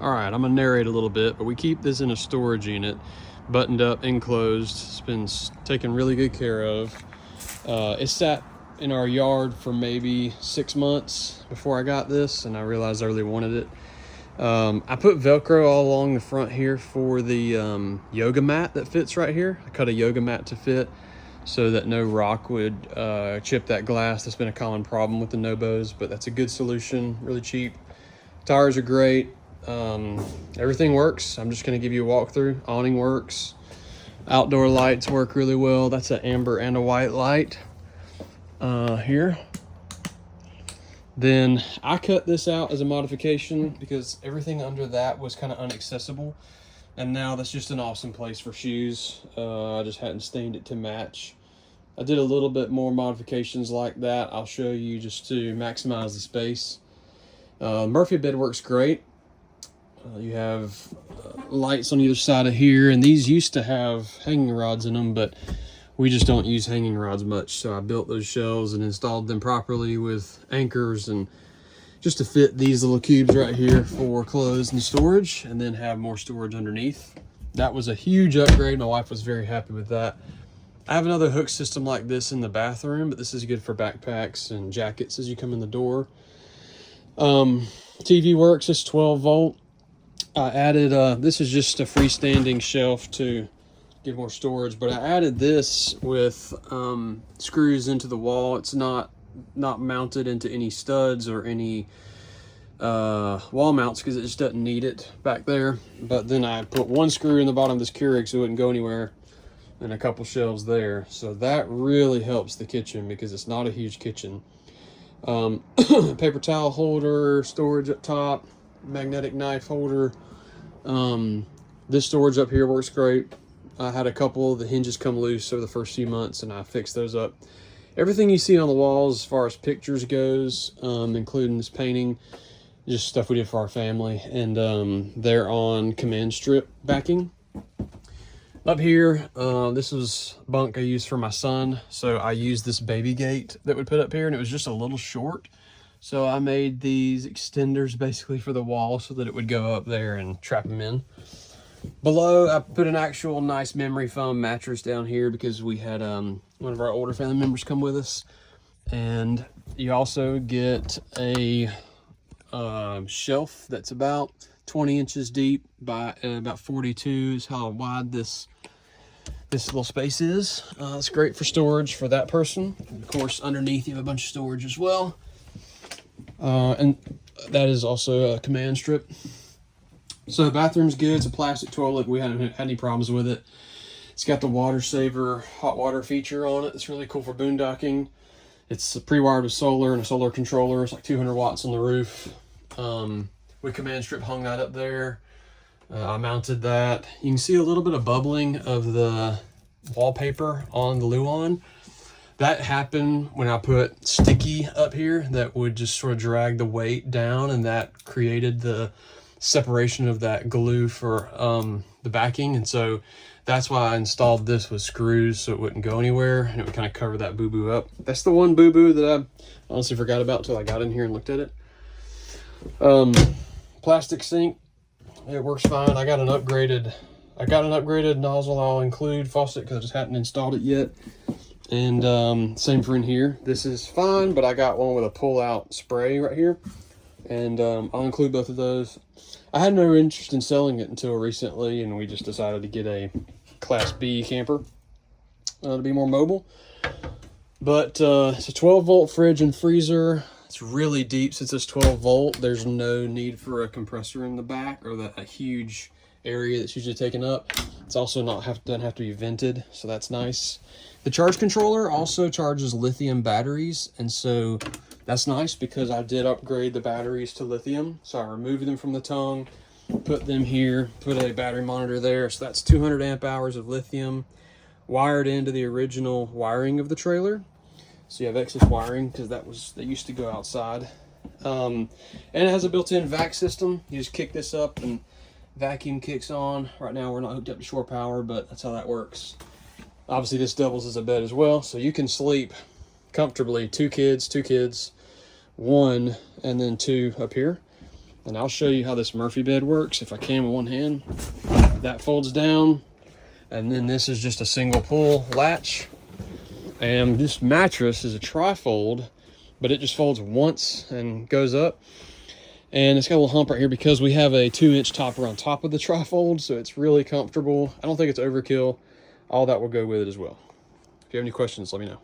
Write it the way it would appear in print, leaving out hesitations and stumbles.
All right, I'm gonna narrate a little bit, but we keep this in a storage unit, buttoned up, enclosed. It's been taken really good care of. It sat in our yard for maybe 6 months before I got this, and I realized I really wanted it. I put Velcro all along the front here for the yoga mat that fits right here. I cut a yoga mat to fit so that no rock would chip that glass. That's been a common problem with the Nobos, but that's a good solution, really cheap. Tires are great. Everything works. I'm just going to give you a walkthrough. Awning works. Outdoor lights work really well. That's an amber and a white light here. Then I cut this out as a modification because everything under that was kind of inaccessible. And now that's just an awesome place for shoes. I just hadn't stained it to match. I did a little bit more modifications like that. I'll show you just to maximize the space. Murphy bed works great. You have lights on either side of here, and these used to have hanging rods in them, but we just don't use hanging rods much. So I built those shelves and installed them properly with anchors and just to fit these little cubes right here for clothes and storage, and then have more storage underneath. That was a huge upgrade. My wife was very happy with that. I have another hook system like this in the bathroom, but this is good for backpacks and jackets as you come in the door. TV works. It's 12 volt. I added, this is just a freestanding shelf to give more storage, but I added this with screws into the wall. It's not mounted into any studs or any wall mounts because it just doesn't need it back there. But then I put one screw in the bottom of this Keurig so it wouldn't go anywhere, and a couple shelves there. So that really helps the kitchen because it's not a huge kitchen. Paper towel holder, storage up top, magnetic knife holder. This storage up here works great. I had a couple of the hinges come loose over the first few months and I fixed those up. Everything you see on the walls as far as pictures goes, including this painting, just stuff we did for our family, and they're on command strip backing. Up here, this was bunk I used for my son, so I used this baby gate that we put up here, and it was just a little short. So I made these extenders basically for the wall so that it would go up there and trap them in. Below, I put an actual nice memory foam mattress down here because we had one of our older family members come with us. And you also get a shelf that's about 20 inches deep by about 42 is how wide this little space is. It's great for storage for that person. And of course, underneath you have a bunch of storage as well. And that is also a command strip. So the bathroom's good. It's a plastic toilet. We haven't had any problems with it. It's got the water saver hot water feature on it. It's really cool for boondocking. It's pre-wired with solar and a solar controller. It's like 200 watts on the roof. We command strip hung that up there. I mounted that. You can see a little bit of bubbling of the wallpaper on the Luan. That happened when I put sticky up here that would just sort of drag the weight down, and that created the separation of that glue for the backing. And so that's why I installed this with screws so it wouldn't go anywhere and it would kind of cover that boo-boo up. That's the one boo-boo that I honestly forgot about until I got in here and looked at it. Plastic sink, it works fine. I got an upgraded nozzle. I'll include faucet because I just hadn't installed it yet. And same for in here. This is fine, but I got one with a pull-out spray right here, and I'll include both of those. I had no interest in selling it until recently, and we just decided to get a Class B camper to be more mobile. But it's a 12-volt fridge and freezer. It's really deep since it's 12 volt. There's no need for a compressor in the back or a huge area that's usually taken up. It's also doesn't have to be vented, so that's nice. The charge controller also charges lithium batteries, and so that's nice because I did upgrade the batteries to lithium. So I removed them from the tongue, put them here, put a battery monitor there. So that's 200 amp hours of lithium wired into the original wiring of the trailer. So you have excess wiring because that used to go outside. And it has a built-in vac system. You just kick this up and vacuum kicks on. Right now we're not hooked up to shore power, but that's how that works. Obviously this doubles as a bed as well, so you can sleep comfortably. Two kids, one, and then two up here. And I'll show you how this Murphy bed works if I can with one hand. That folds down, and then this is just a single pull latch. And this mattress is a trifold, but it just folds once and goes up. And it's got a little hump right here because we have a 2-inch topper on top of the trifold, so it's really comfortable. I don't think it's overkill. All that will go with it as well. If you have any questions, let me know.